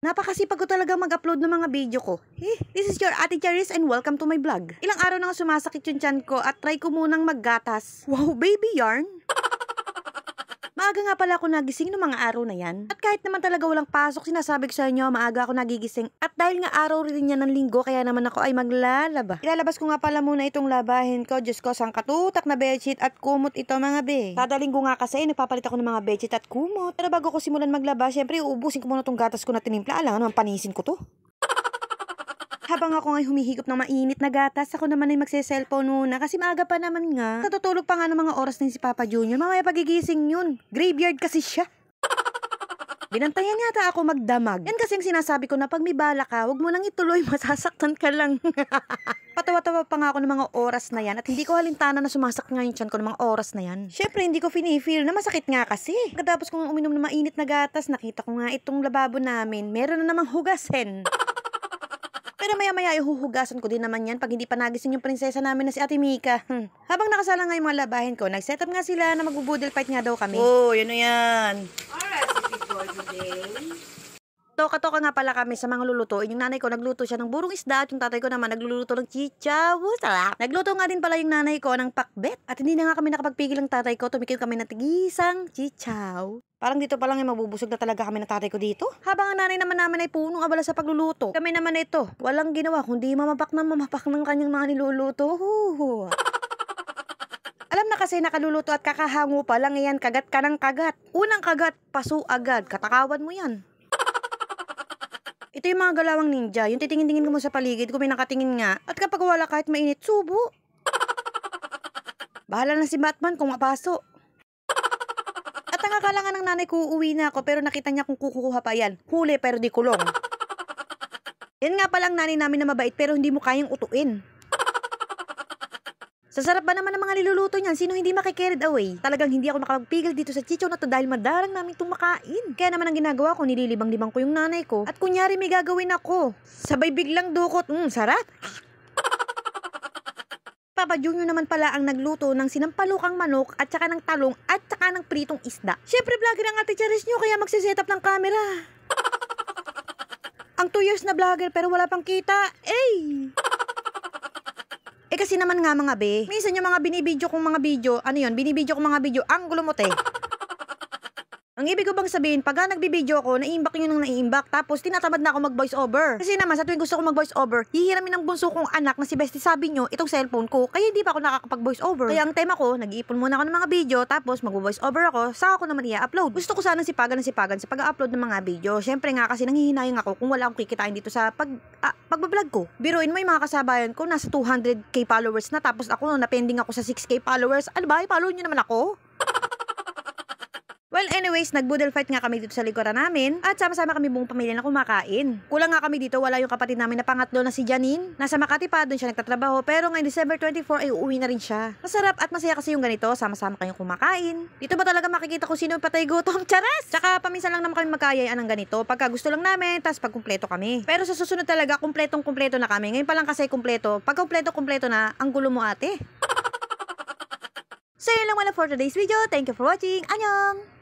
Napakasipag ko talaga mag-upload ng mga video ko. This is your Ate Charis and welcome to my vlog. Ilang araw na nga sumasakit yung tiyan ko at try ko munang maggatas. Wow, baby yarn! Maaga nga pala ako nagising noong mga araw na yan. At kahit naman talaga walang pasok, sinasabi ko sa inyo, maaga ako nagigising. At dahil nga araw rin yan ng linggo, kaya naman ako ay maglalaba. Ilalabas ko nga pala muna itong labahin ko. Diyos ko, sang katutak na bedsheet at kumot ito mga be. Kada linggo nga kasi, nagpapalit ako ng mga bedsheet at kumot. Pero bago ko simulan maglaba, syempre uubusin ko muna itong gatas ko na tinimpla. Alam naman, panisin ko to. Habang ako nga'y humihigop ng mainit na gatas, ako naman ay magse-cellphone muna kasi maaga pa naman nga. Natutulog pa nga ng mga oras din si Papa Junior. Mamaya pagigising yun. Graveyard kasi siya. Binantayan yata ako magdamag. Yan kasi ang sinasabi ko na pag may bala ka, huwag mo nang ituloy, masasaktan ka lang. Patawa-tawa pa nga ako ng mga oras na yan at hindi ko halintana na sumasakit nga yung tiyan ko ng mga oras na yan. Syempre hindi ko feel na masakit nga kasi. Pagkatapos kong uminom ng mainit na gatas, nakita ko nga itong lababo namin. Meron na namang hugasin. Pero maya-maya ihuhugasan ko din naman yan pag hindi pa nagising yung prinsesa namin na si Ate Mika. Habang nakasala nga yung mga labahin ko, nag-set up nga sila na mag-boodle fight nga daw kami. Oh, yun na yan. Recipe for today. Toka-toka nga pala kami sa mga lulutuin. Yung nanay ko nagluto siya ng burong isda at yung tatay ko naman nagluluto ng chichaw. Sarap. Nagluto nga din pala yung nanay ko ng pakbet. At hindi na nga kami nakapagpigil ng tatay ko. Tumikil kami ng tigisang chichaw. Parang dito pa lang ay mabubusog na talaga kami ng tatay ko dito. Habang ang nanay naman namin ay punong abala sa pagluluto. Kami naman ito, walang ginawa kundi mamapak ng kanyang mga niluluto. Alam na kasi nakaluluto at kakahango pa lang yan, kagat ka ng kagat. Unang kagat, paso agad, katakawan mo yan. Ito yung mga galawang ninja, yung titingin-tingin ko mo sa paligid, kung may nakatingin nga. At kapag wala kahit mainit, subo. Bahala na si Batman kung mapaso. At ang akala nga ng nanay ko, uuwi na ako, pero nakita niya kung kukuha pa yan. Huli pero di kulong. Yan nga palang nanay namin na mabait, pero hindi mo kayang utuin. Sa sarap ba naman ng mga niluluto niyan? Sino hindi makikarried away? Talagang hindi ako makapagpigil dito sa chichaw na to dahil madarang namin itong makain. Kaya naman ang ginagawa ko, nililibang-libang ko yung nanay ko. At kunyari may gagawin ako. Sabay biglang dukot. Sarap! Papa Junior naman pala ang nagluto ng sinampalukang manok at saka ng talong at saka ng pritong isda. Syempre vlogger ang Ate Charis nyo kaya magsiset up ng camera. Ang 2 years na vlogger pero wala pang kita. Kasi naman nga mga be, minsan yung mga binibidyo kong mga video, binibidyo kong mga video, ang gulo mo te. Ang ibig ko bang sabihin, pag nagbibideo ako, naiimbak yun ng naiimbak, tapos tinatamad na ako mag-voice over. Kasi naman, sa tuwing gusto ko mag-voice over, hihiramin ng bunso kong anak na si Bestie sabi nyo, itong cellphone ko, kaya hindi pa ako nakakapag-voice over. Kaya ang tema ko, nag-iipon muna ako ng mga video, tapos mag-voice over ako, saka ako naman i-upload. Gusto ko sanang sipagan sa pag-upload ng mga video. Syempre nga kasi nanghihinayang ako kung wala akong kikitain dito sa pagbablog ko. Biruin mo yung mga kasabayan ko, nasa 200k followers na, tapos ako, napending ako sa 6k followers. Ano ba, follow nyo naman ako? Well, anyways, nag-boodle fight nga kami dito sa likuran namin at sama-sama kami buong pamilya na kumakain. Kulang nga kami dito, wala yung kapatid namin na pangatlo na si Janine. Nasa Makati pa, doon siya nagtatrabaho, pero ngayong December 24 ay uuwi na rin siya. Masarap at masaya kasi yung ganito, sama-sama kayong kumakain. Dito ba talaga makikita kung sino yung patay gutom? Charas! Tsaka paminsan lang naman kami magkayayaan ng ganito, pagka gusto lang namin, tas pag kumpleto kami. Pero sa susunod talaga, kumpletong-kumpleto na kami. Ngayon pa lang kasi kumpleto, pag kumpleto-kumpleto na, ang gulo mo ate. So yun lang wala for today's video. Thank you for watching. Annyeong!